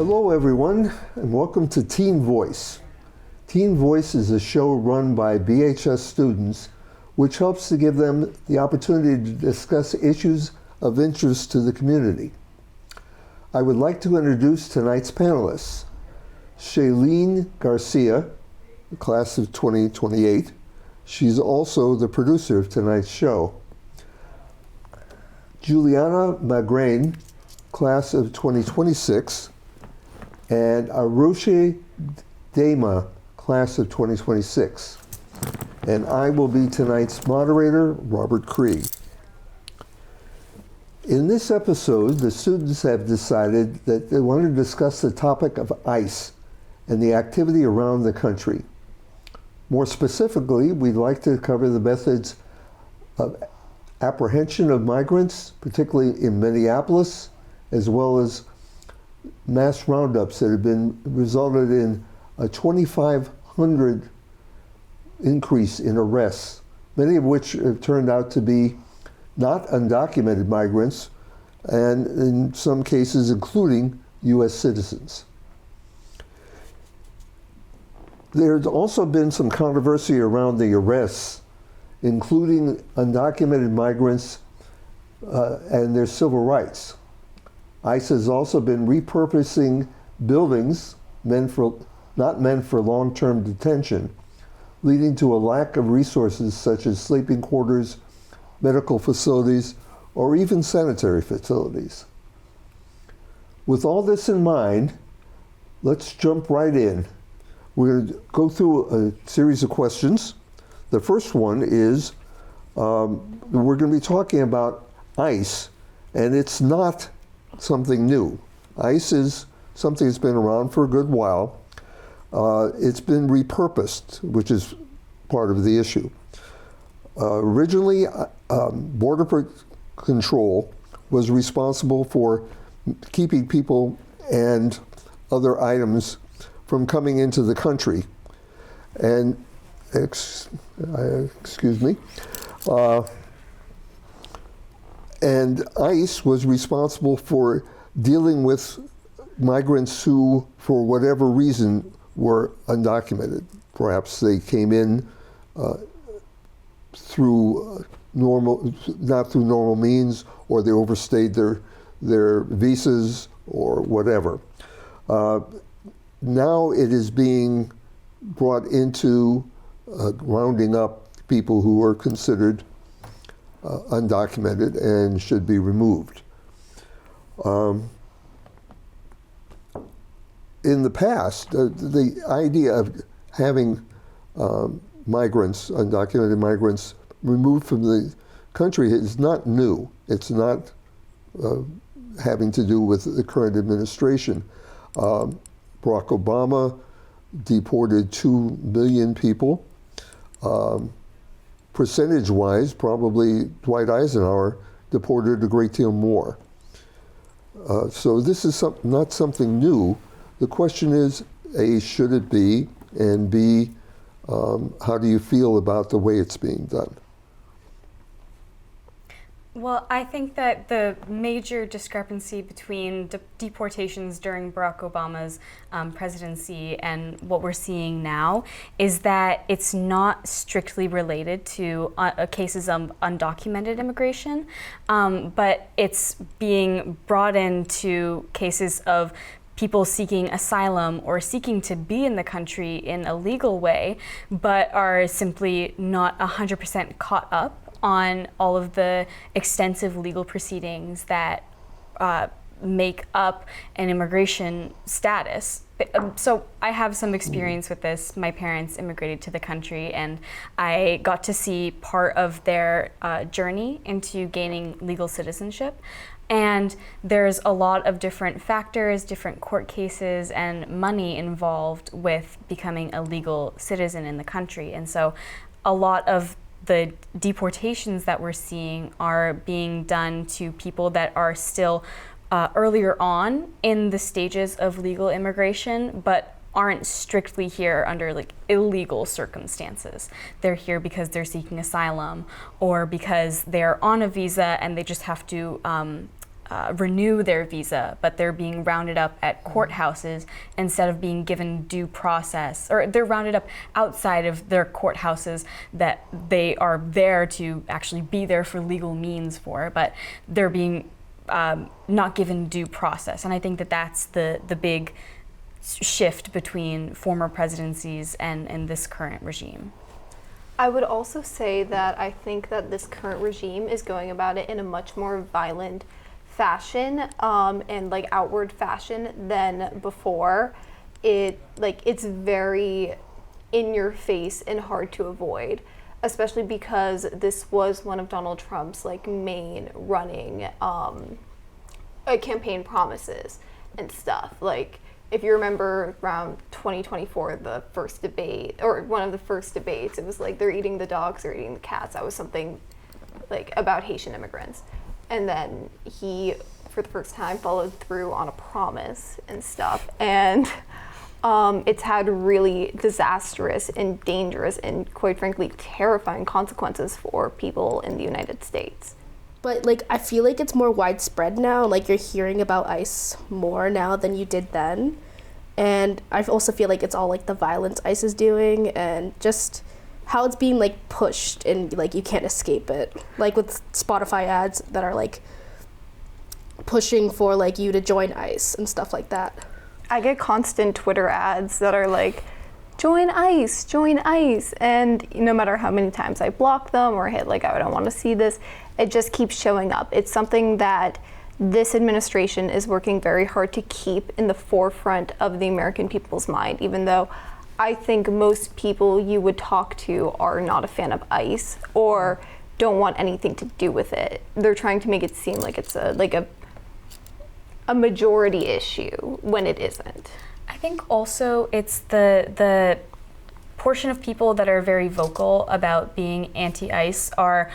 Hello everyone, and welcome to Teen Voice. Teen Voice is a show run by BHS students which helps to give them the opportunity to discuss issues of interest to the community. I would like to introduce tonight's panelists. Shailene Garcia, the class of 2028. She's also the producer of tonight's show. Juliana Magrain, class of 2026, and Arushi Dema, class of 2026. And I will be tonight's moderator, Robert Krieg. In this episode, the students have decided that they want to discuss the topic of ICE and the activity around the country. More specifically, we'd like to cover the methods of apprehension of migrants, particularly in Minneapolis, as well as mass roundups that have resulted in a 2,500 increase in arrests, many of which have turned out to be not undocumented migrants, and in some cases including U.S. citizens. There's also been some controversy around the arrests, including undocumented migrants and their civil rights. ICE has also been repurposing buildings not meant for long-term detention, leading to a lack of resources such as sleeping quarters, medical facilities, or even sanitary facilities. With all this in mind, let's jump right in. We're going to go through a series of questions. The first one is, we're going to be talking about ICE, and it's not something new. ICE is something that's been around for a good while. It's been repurposed, which is part of the issue. Originally, Border Control was responsible for keeping people and other items from coming into the country. And, excuse me, and ICE was responsible for dealing with migrants who, for whatever reason, were undocumented. Perhaps they came in through not through normal means, or they overstayed their visas or whatever. Now it is being brought into rounding up people who are considered undocumented and should be removed. In the past, the idea of having migrants, undocumented migrants, removed from the country is not new. It's not having to do with the current administration. Barack Obama deported 2 million people. Percentage-wise, probably Dwight Eisenhower deported a great deal more. So this is not something new. The question is, A, should it be, and B, how do you feel about the way it's being done? Well, I think that the major discrepancy between deportations during Barack Obama's presidency and what we're seeing now is that it's not strictly related to cases of undocumented immigration, but it's being brought into cases of people seeking asylum or seeking to be in the country in a legal way, but are simply not 100% caught up on all of the extensive legal proceedings that make up an immigration status. So I have some experience with this. My parents immigrated to the country, and I got to see part of their journey into gaining legal citizenship. And there's a lot of different factors, different court cases, and money involved with becoming a legal citizen in the country. And so a lot of the deportations that we're seeing are being done to people that are still earlier on in the stages of legal immigration, but aren't strictly here under like illegal circumstances. They're here because they're seeking asylum or because they're on a visa and they just have to renew their visa, but they're being rounded up at courthouses instead of being given due process, or they're rounded up outside of their courthouses that they are there to actually be there for legal means for, but they're being not given due process. And I think that that's the big shift between former presidencies and this current regime. I would also say that I think that this current regime is going about it in a much more violent fashion and like outward fashion than before. It's very in your face and hard to avoid, especially because this was one of Donald Trump's like main running campaign promises and stuff. Like, if you remember around 2024, the first debate, or one of the first debates, it was like they're eating the dogs, they're eating the cats. That was something like about Haitian immigrants. And then he, for the first time, followed through on a promise and stuff. And it's had really disastrous and dangerous and, quite frankly, terrifying consequences for people in the United States. But like, I feel like it's more widespread now. Like, you're hearing about ICE more now than you did then. And I also feel like it's all like the violence ICE is doing and just how it's being like pushed and like you can't escape it. Like with Spotify ads that are like pushing for like you to join ICE and stuff like that. I get constant Twitter ads that are like, join ICE, join ICE. And no matter how many times I block them or hit like, I don't want to see this, it just keeps showing up. It's something that this administration is working very hard to keep in the forefront of the American people's mind, even though I think most people you would talk to are not a fan of ICE or don't want anything to do with it. They're trying to make it seem like it's a majority issue when it isn't. I think also it's the portion of people that are very vocal about being anti-ICE are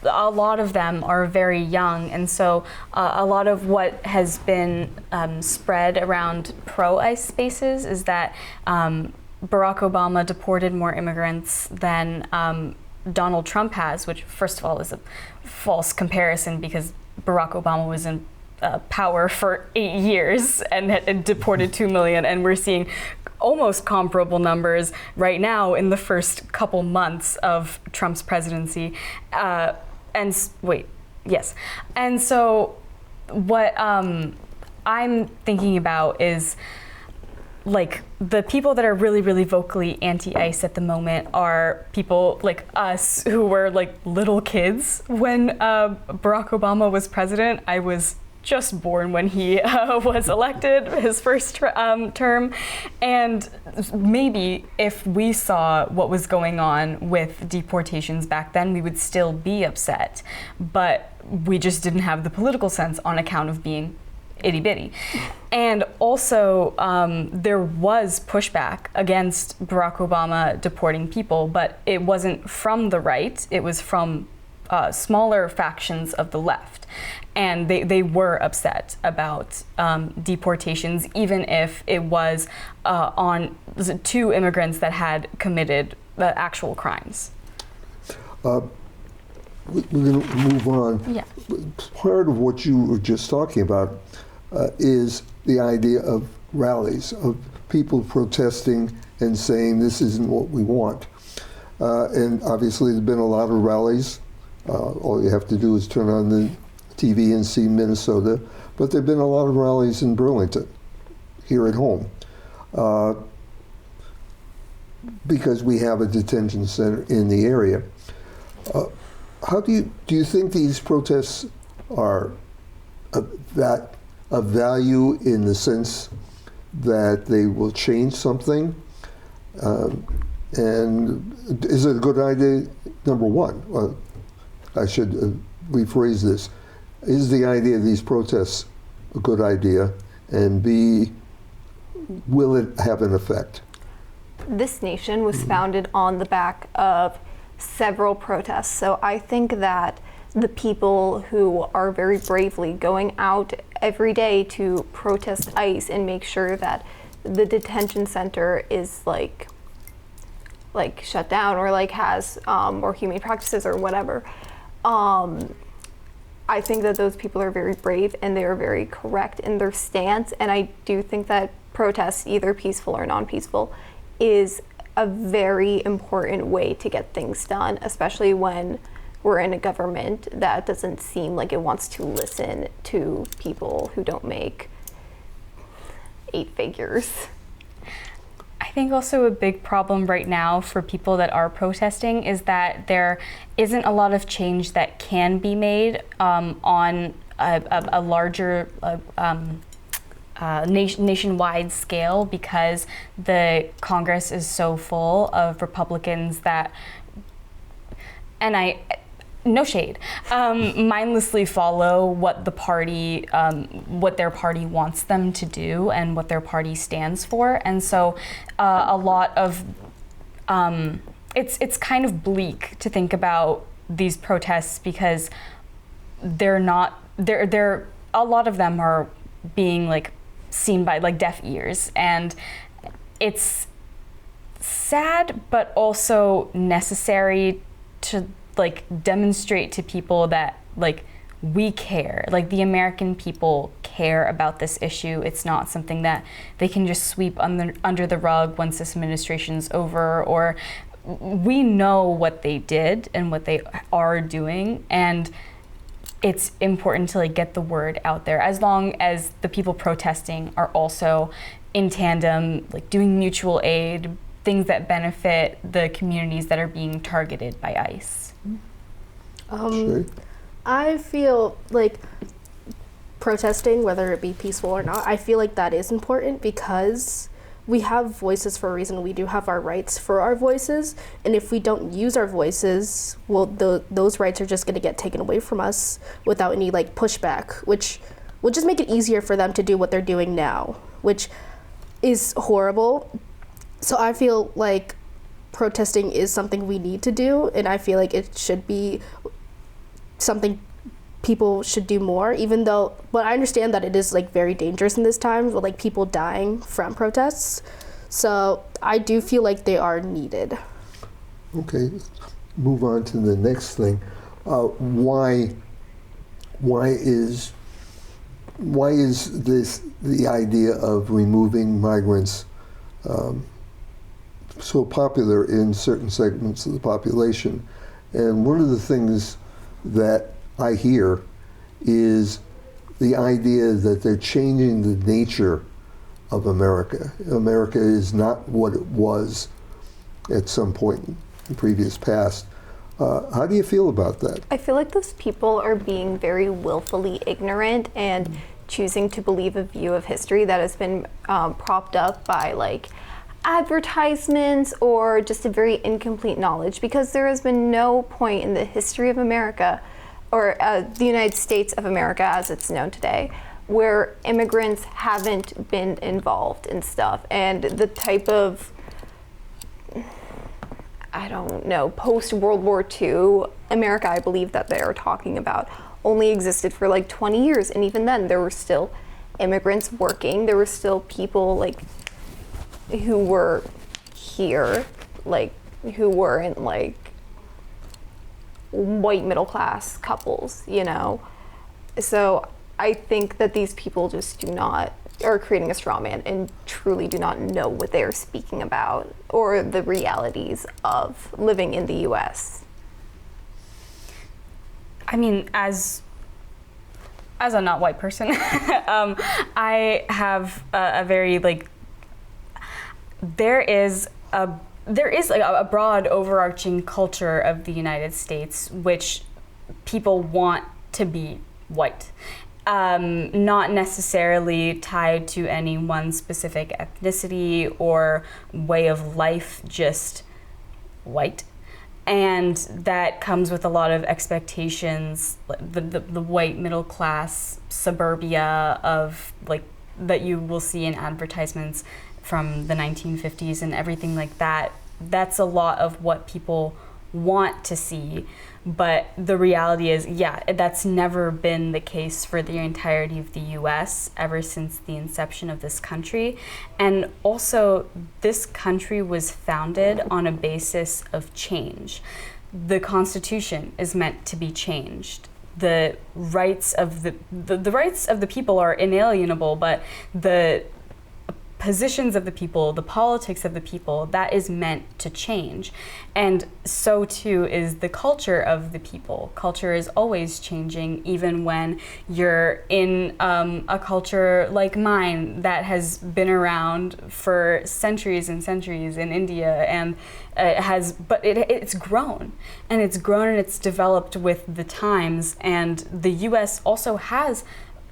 a lot of them are very young, and so a lot of what has been spread around pro-ICE spaces is that Barack Obama deported more immigrants than Donald Trump has, which first of all is a false comparison because Barack Obama was in power for 8 years and had deported 2 million, and we're seeing almost comparable numbers right now in the first couple months of Trump's presidency. And so what I'm thinking about is like the people that are really, really vocally anti-ICE at the moment are people like us who were like little kids when Barack Obama was president. I was just born when he was elected, his first term. And maybe if we saw what was going on with deportations back then, we would still be upset. But we just didn't have the political sense on account of being itty bitty. And also, there was pushback against Barack Obama deporting people, but it wasn't from the right, it was from smaller factions of the left. And they were upset about deportations, even if it was on 2 immigrants that had committed actual crimes. We're going to move on. Yeah. Part of what you were just talking about is the idea of rallies, of people protesting and saying this isn't what we want. And obviously there's been a lot of rallies. All you have to do is turn on the TV and see Minnesota, but there have been a lot of rallies in Burlington, here at home, because we have a detention center in the area. How do you think these protests are of value in the sense that they will change something? And is it a good idea? Number one, I should rephrase this. Is the idea of these protests a good idea? And B, will it have an effect? This nation was founded on the back of several protests. So I think that the people who are very bravely going out every day to protest ICE and make sure that the detention center is like shut down or like has more humane practices or whatever, I think that those people are very brave and they are very correct in their stance. And I do think that protest, either peaceful or non-peaceful, is a very important way to get things done, especially when we're in a government that doesn't seem like it wants to listen to people who don't make 8 figures. I think also a big problem right now for people that are protesting is that there isn't a lot of change that can be made on a larger nationwide scale, because the Congress is so full of Republicans that, and no shade, mindlessly follow what the party, what their party wants them to do and what their party stands for. And so a lot of, it's kind of bleak to think about these protests, because they're a lot of them are being like seen by like deaf ears, and it's sad but also necessary to like demonstrate to people that like we care, like the American people care about this issue. It's not something that they can just sweep under the rug once this administration's over, or we know what they did and what they are doing, and it's important to like get the word out there, as long as the people protesting are also in tandem, like doing mutual aid, things that benefit the communities that are being targeted by ICE. Sure. I feel like protesting, whether it be peaceful or not, I feel like that is important because we have voices for a reason. We do have our rights for our voices, and if we don't use our voices, well, those rights are just going to get taken away from us without any like pushback, which will just make it easier for them to do what they're doing now, which is horrible. So I feel like protesting is something we need to do, and I feel like it should be something people should do more, even though, but I understand that it is like very dangerous in this time with like people dying from protests. So I do feel like they are needed. Okay, move on to the next thing. Why is this the idea of removing migrants so popular in certain segments of the population? And one of the things that I hear is the idea that they're changing the nature of America. America is not what it was at some point in the previous past. How do you feel about that? I feel like those people are being very willfully ignorant and choosing to believe a view of history that has been propped up by like advertisements or just a very incomplete knowledge, because there has been no point in the history of America, or the United States of America as it's known today, where immigrants haven't been involved in stuff. And the type of, I don't know, post-World War II America, I believe that they are talking about, only existed for like 20 years. And even then, there were still immigrants working. There were still people like who were here, like who weren't like white middle class couples, you know? So I think that these people just are creating a straw man and truly do not know what they are speaking about or the realities of living in the US. I mean, as a not white person, I have a very like, there is like a broad overarching culture of the United States which people want to be white, not necessarily tied to any one specific ethnicity or way of life, just white. And that comes with a lot of expectations, the white middle class suburbia of like that you will see in advertisements from the 1950s and everything like that. That's a lot of what people want to see, but the reality is, yeah, that's never been the case for the entirety of the US ever since the inception of this country. And also, this country was founded on a basis of change. The Constitution is meant to be changed. the rights of the rights of the people are inalienable, but the positions of the people, the politics of the people, that is meant to change. And so too is the culture of the people. Culture is always changing, even when you're in a culture like mine that has been around for centuries and centuries in India, and it's grown, and it's developed with the times. And the US also has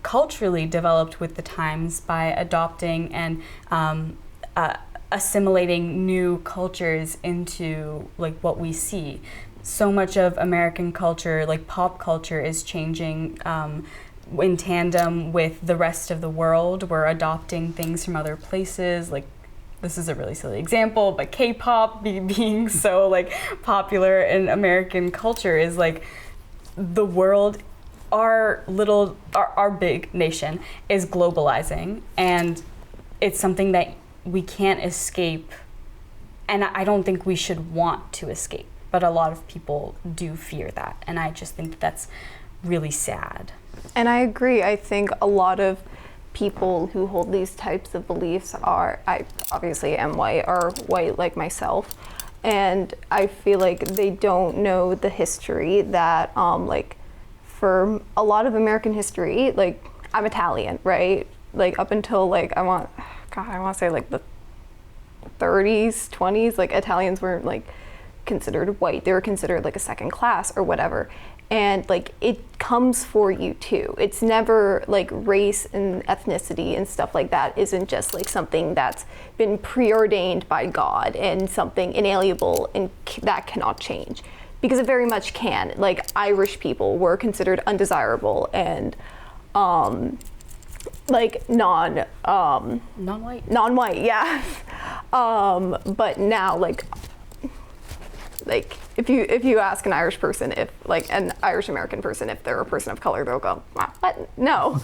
culturally developed with the times by adopting and assimilating new cultures into like what we see. So much of American culture, like pop culture, is changing in tandem with the rest of the world. We're adopting things from other places, like, this is a really silly example, but K-pop being so like popular in American culture is like the world. Our big nation is globalizing, and it's something that we can't escape, and I don't think we should want to escape, but a lot of people do fear that, and I just think that's really sad. And I agree. I think a lot of people who hold these types of beliefs I obviously am white, are white like myself, and I feel like they don't know the history that like for a lot of American history, like I'm Italian, right? Like up until like I want to say like the 30s, 20s, like Italians weren't like considered white. They were considered like a second class or whatever. And like it comes for you too. It's never like race and ethnicity and stuff like that isn't just like something that's been preordained by God and something inalienable and that cannot change. Because it very much can. Like Irish people were considered undesirable and like non-white, yeah. But now like if you ask an Irish person, if like an Irish American person, if they're a person of color, they'll go, what? No.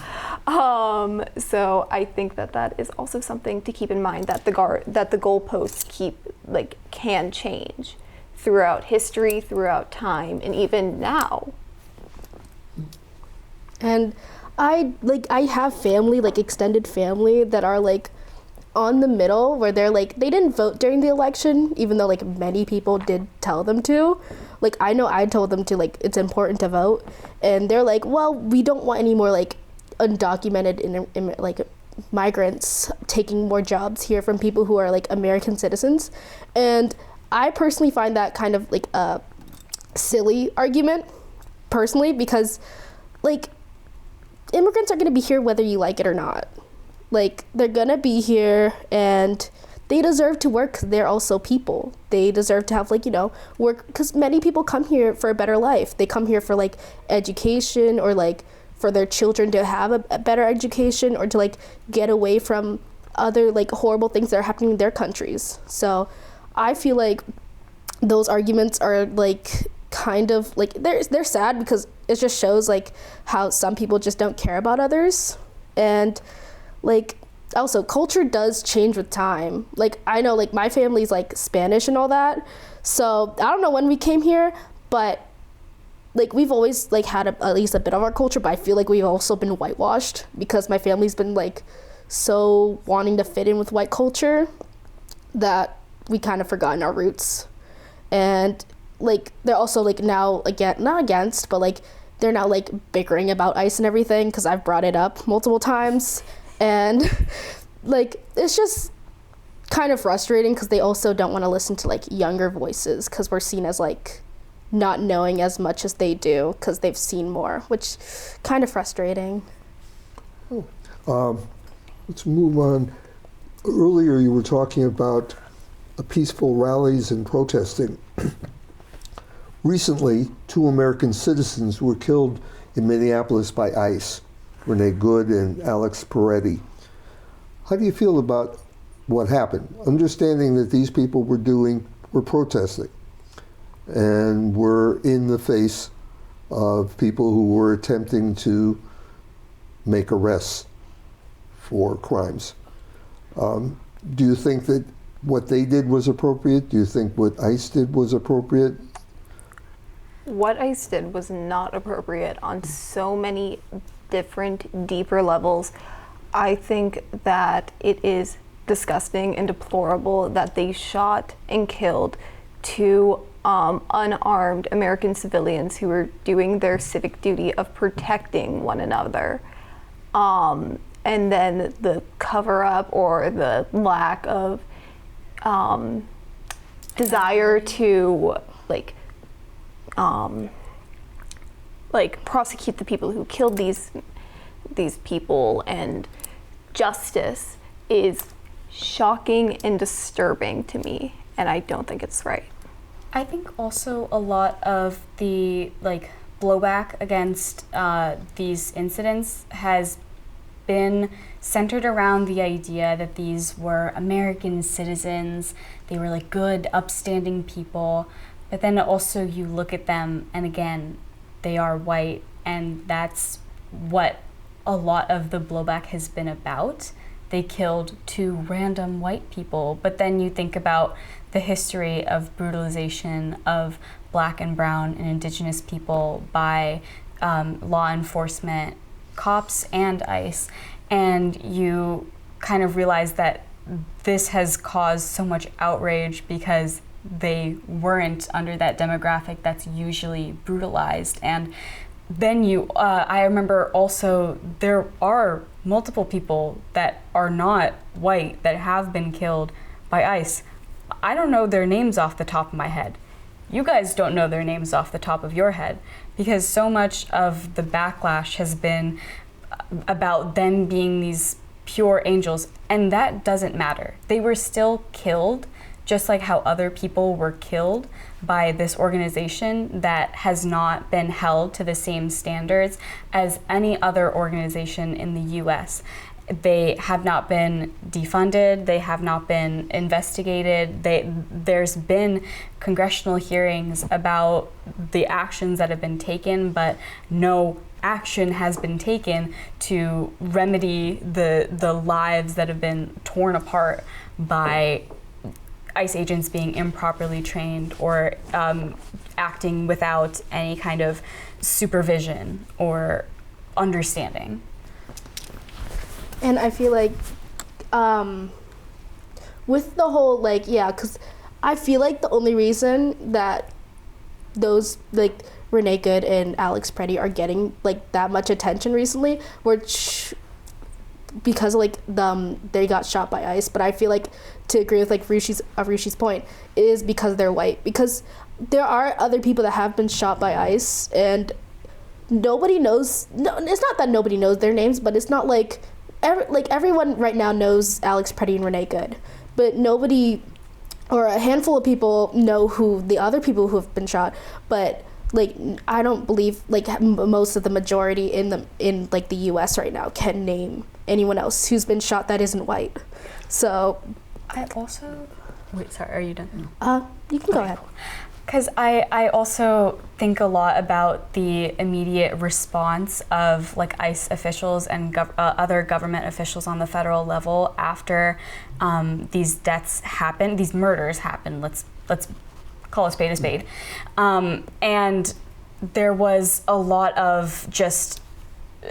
So I think that is also something to keep in mind, that the goalposts can change throughout history, throughout time, and even now. And I have family, like extended family, that are like on the middle, where they're like, they didn't vote during the election, even though like many people did tell them to. Like I know I told them to, like it's important to vote, and they're like, well, we don't want any more like undocumented like migrants taking more jobs here from people who are like American citizens. And I personally find that kind of like a silly argument, personally, because like immigrants are going to be here whether you like it or not. Like they're going to be here, and they deserve to work, 'cause they're also people. They deserve to have like, work, because many people come here for a better life. They come here for like education, or like for their children to have a better education, or to like get away from other like horrible things that are happening in their countries. So I feel like those arguments are like kind of like they're sad, because it just shows like how some people just don't care about others. And like also culture does change with time. Like I know like my family's like Spanish and all that, so I don't know when we came here, but like we've always like had at least a bit of our culture, but I feel like we've also been whitewashed, because my family's been like so wanting to fit in with white culture that we kind of forgotten our roots. And like they're also like now, again, not against, but like they're now like bickering about ICE and everything, because I've brought it up multiple times. And like it's just kind of frustrating, because they also don't want to listen to like younger voices, because we're seen as like not knowing as much as they do, because they've seen more, which kind of frustrating. Let's move on. Earlier you were talking about peaceful rallies and protesting. Recently, 2 American citizens were killed in Minneapolis by ICE, Renee Good and Alex Peretti. How do you feel about what happened? Understanding that these people were protesting and were in the face of people who were attempting to make arrests for crimes. Do you think that what they did was appropriate? Do you think what ICE did was appropriate? What ICE did was not appropriate on so many different, deeper levels. I think that it is disgusting and deplorable that they shot and killed two unarmed American civilians who were doing their civic duty of protecting one another. And then the cover up or the lack of desire to prosecute the people who killed these people, and justice is shocking and disturbing to me, and I don't think it's right. I think also a lot of the blowback against these incidents has been centered around the idea that these were American citizens, they were good, upstanding people, but then also you look at them and again, they are white, and that's what a lot of the blowback has been about. They killed two random white people, but then you think about the history of brutalization of Black and brown and indigenous people by law enforcement, cops and ICE, and you kind of realize that this has caused so much outrage because they weren't under that demographic that's usually brutalized. And then I remember also there are multiple people that are not white that have been killed by ICE. I don't know their names off the top of my head. You guys don't know their names off the top of your head, because so much of the backlash has been about them being these pure angels, and that doesn't matter. They were still killed, just like how other people were killed by this organization that has not been held to the same standards as any other organization in the US. They have not been defunded, they have not been investigated. There's been congressional hearings about the actions that have been taken, but no action has been taken to remedy the lives that have been torn apart by ICE agents being improperly trained or acting without any kind of supervision or understanding. And I feel like with the whole because I feel like the only reason that those Renee Good and Alex Preddy are getting that much attention recently because they got shot by ICE, but I feel to agree with Rushi's point is because they're white, because there are other people that have been shot by ICE and nobody knows. No, it's not that nobody knows their names, but it's not everyone right now knows Alex Preddy and Renee Good, but nobody, or a handful of people, know who the other people who have been shot. But I don't believe most of the majority in the U.S. right now can name anyone else who's been shot that isn't white. So I also wait. Sorry, are you done? You can go ahead. Because I also think a lot about the immediate response of ICE officials and other government officials on the federal level after these deaths happen, these murders happen. Let's call a spade a spade. And there was a lot of just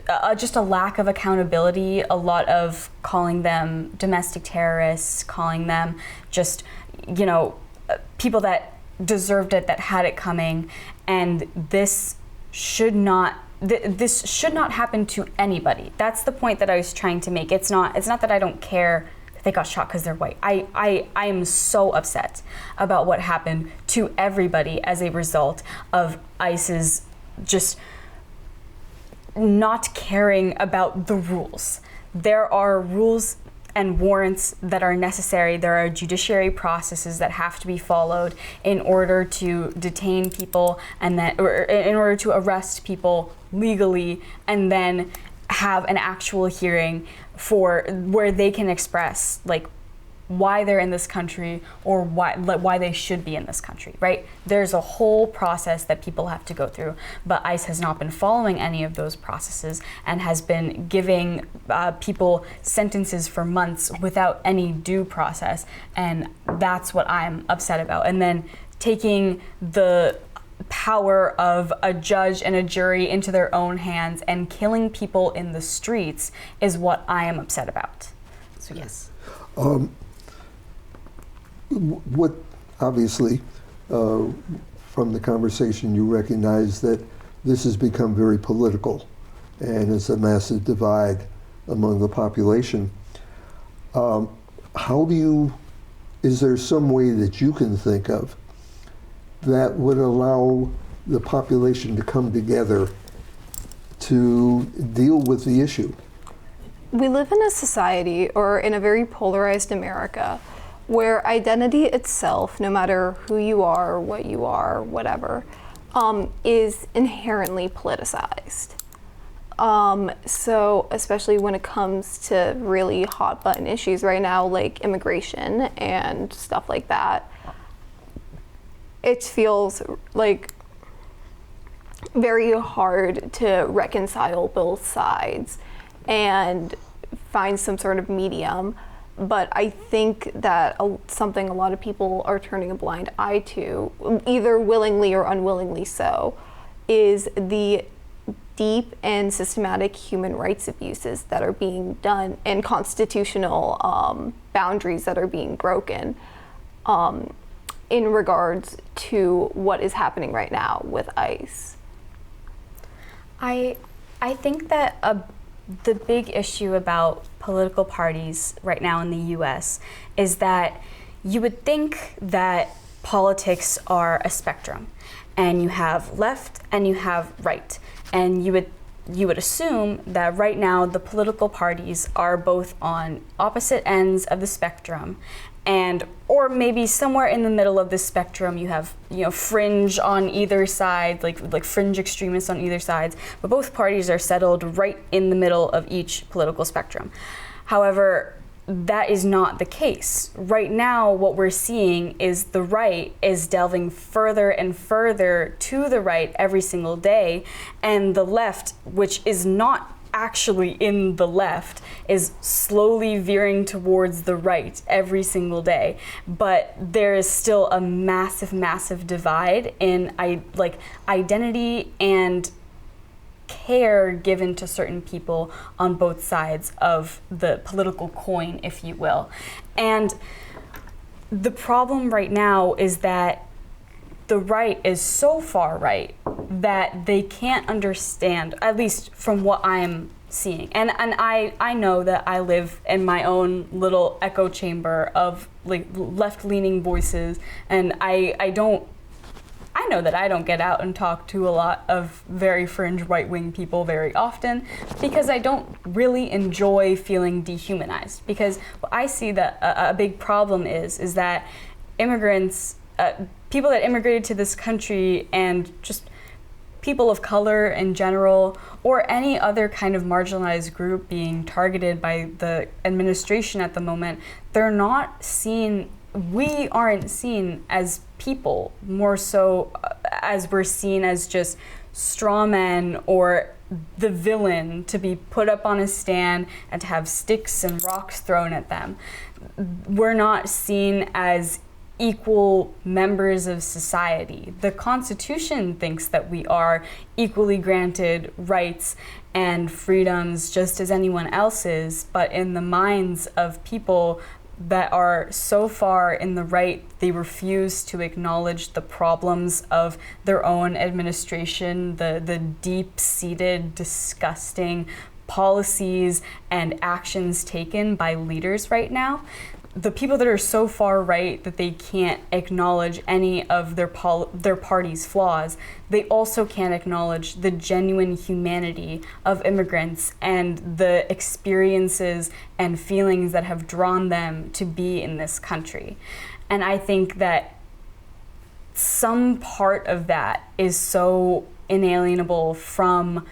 a lack of accountability, a lot of calling them domestic terrorists, calling them just people that deserved it, that had it coming, and this should not happen to anybody. That's the point that I was trying to make. It's not that I don't care that they got shot because they're white. I am so upset about what happened to everybody as a result of ICE's just not caring about the rules. There are rules and warrants that are necessary. There are judiciary processes that have to be followed in order to detain people or in order to arrest people legally, and then have an actual hearing where they can express why they're in this country or why they should be in this country, right? There's a whole process that people have to go through, but ICE has not been following any of those processes and has been giving people sentences for months without any due process, and that's what I'm upset about. And then taking the power of a judge and a jury into their own hands and killing people in the streets is what I am upset about. So yes. What obviously from the conversation you recognize that this has become very political and it's a massive divide among the population. Is there some way that you can think of that would allow the population to come together to deal with the issue? We live in a society, or in a very polarized America, where identity itself, no matter who you are, what you are, whatever, is inherently politicized. So especially when it comes to really hot button issues right now, like immigration and stuff like that, it feels like very hard to reconcile both sides and find some sort of medium. But I think that something a lot of people are turning a blind eye to, either willingly or unwillingly so, is the deep and systematic human rights abuses that are being done and constitutional boundaries that are being broken in regards to what is happening right now with ICE. I think that the big issue about political parties right now in the US is that you would think that politics are a spectrum, and you have left and you have right. And you would assume that right now the political parties are both on opposite ends of the spectrum, or maybe somewhere in the middle of the spectrum you have fringe on either side, like fringe extremists on either sides, but both parties are settled right in the middle of each political spectrum. However, that is not the case. Right now, what we're seeing is the right is delving further and further to the right every single day, and the left, which is not actually in the left, is slowly veering towards the right every single day. But there is still a massive, massive divide in identity and care given to certain people on both sides of the political coin, if you will. And the problem right now is that the right is so far right that they can't understand, at least from what I am seeing. And I know that I live in my own little echo chamber of left-leaning voices, and I know that I don't get out and talk to a lot of very fringe right-wing people very often, because I don't really enjoy feeling dehumanized. Because what I see that a big problem is that immigrants, people that immigrated to this country, and just people of color in general, or any other kind of marginalized group being targeted by the administration at the moment, we aren't seen as people, more so as we're seen as just straw men or the villain to be put up on a stand and to have sticks and rocks thrown at them. We're not seen as equal members of society. The Constitution thinks that we are equally granted rights and freedoms just as anyone else is, but in the minds of people that are so far in the right, they refuse to acknowledge the problems of their own administration, the deep-seated, disgusting policies and actions taken by leaders right now. The people that are so far right that they can't acknowledge any of their party's flaws, they also can't acknowledge the genuine humanity of immigrants and the experiences and feelings that have drawn them to be in this country. And I think that some part of that is so inalienable from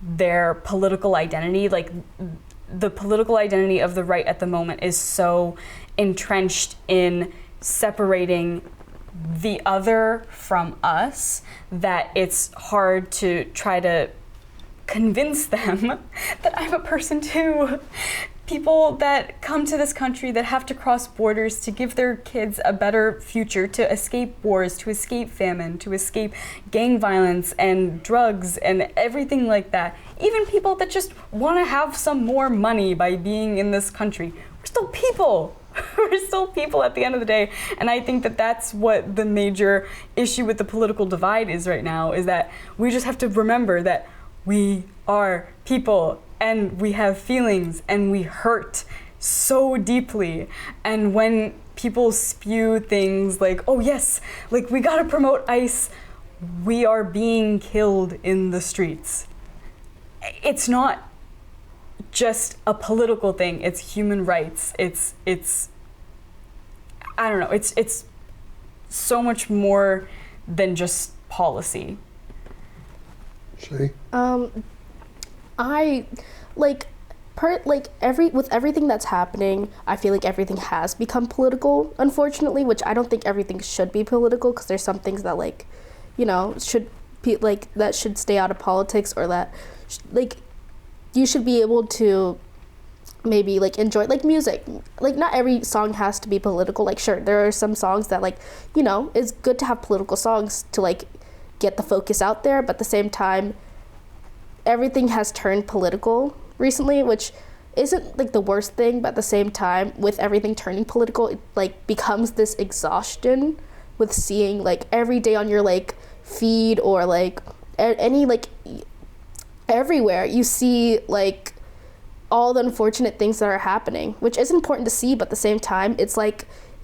their political identity. Like, the political identity of the right at the moment is so entrenched in separating the other from us that it's hard to try to convince them that I'm a person too. people that come to this country that have to cross borders to give their kids a better future, to escape wars, to escape famine, to escape gang violence and drugs and everything like that. Even people that just want to have some more money by being in this country. We're still people. We're still people at the end of the day. And I think that that's what the major issue with the political divide is right now, is that we just have to remember that we are people and we have feelings and we hurt so deeply. And when people spew things like, oh yes, like we gotta promote ICE, we are being killed in the streets. It's not just a political thing, it's human rights. It's I don't know, it's so much more than just policy. Shay? I with everything that's happening, I feel like everything has become political, unfortunately, which I don't think everything should be political, because there's some things that should be that should stay out of politics, or that you should be able to maybe enjoy music. Not every song has to be political. Sure, there are some songs that it's good to have political songs to get the focus out there, but at the same time everything has turned political recently, which isn't the worst thing, but at the same time, with everything turning political, it becomes this exhaustion with seeing every day on your feed, or any everywhere you see all the unfortunate things that are happening, which is important to see, but at the same time it's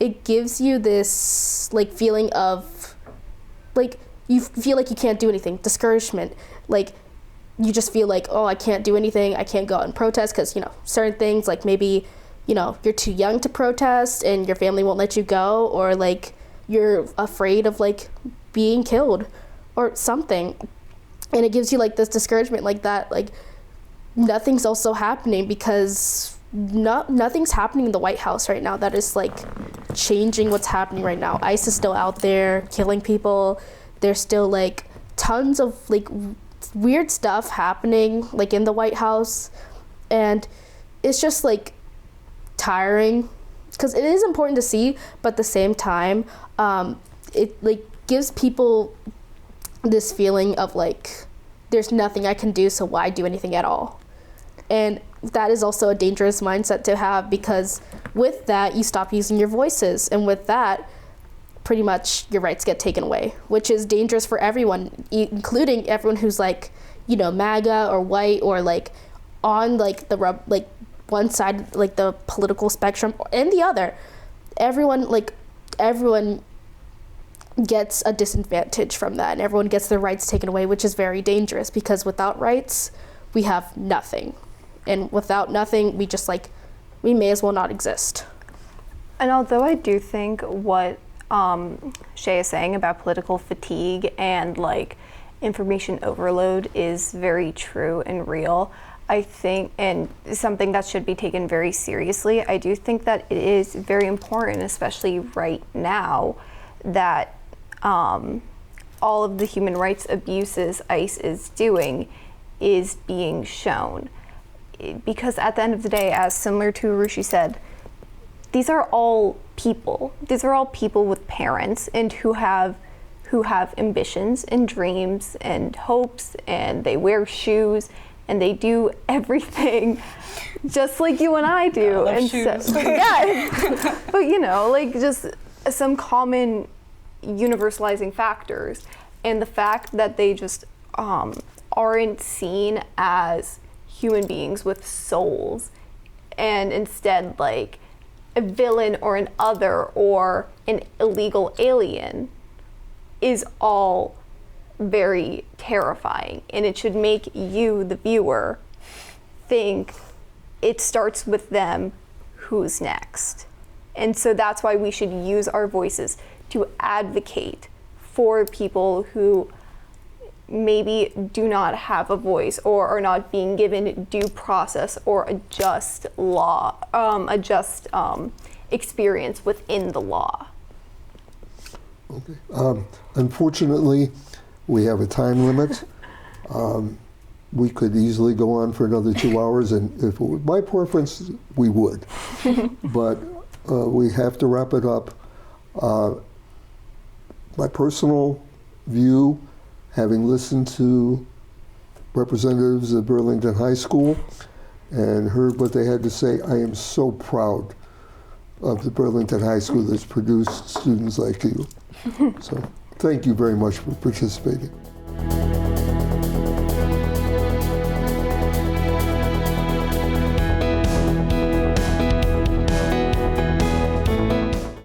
it gives you this feeling of you feel you can't do anything, discouragement, you just feel oh, I can't do anything, I can't go out and protest because certain things, maybe you're too young to protest and your family won't let you go, or you're afraid of being killed or something, and it gives you this discouragement that nothing's also happening, because nothing's happening in the White House right now that is changing what's happening right now. ICE is still out there killing people. There's still tons of weird stuff happening in the White House, and it's just tiring, because it is important to see, but at the same time it gives people this feeling of there's nothing I can do, so why do anything at all? And that is also a dangerous mindset to have, because with that you stop using your voices, and with that pretty much your rights get taken away, which is dangerous for everyone, including everyone who's MAGA or white, or on the one side the political spectrum and the other. Everyone gets a disadvantage from that, and everyone gets their rights taken away, which is very dangerous, because without rights we have nothing, and without nothing we just we may as well not exist. And although I do think what Shay is saying about political fatigue and information overload is very true and real, I think, and something that should be taken very seriously, I do think that it is very important, especially right now, that all of the human rights abuses ICE is doing is being shown. Because at the end of the day, as similar to Arushi said, these are all people. These are all people with parents, and who have ambitions and dreams and hopes, and they wear shoes and they do everything just like you and I do. I love and shoes. So, yeah, but just some common universalizing factors, and the fact that they just aren't seen as human beings with souls, and instead a villain or an other or an illegal alien, is all very terrifying, and it should make you, the viewer, think it starts with them, who's next? And so that's why we should use our voices to advocate for people who maybe do not have a voice, or are not being given due process or a just law, a just experience within the law. Okay. Unfortunately, we have a time limit. we could easily go on for another 2 hours, and if it were my preference, we would. But we have to wrap it up. My personal view, having listened to representatives of Burlington High School and heard what they had to say, I am so proud of the Burlington High School that's produced students like you. So thank you very much for participating.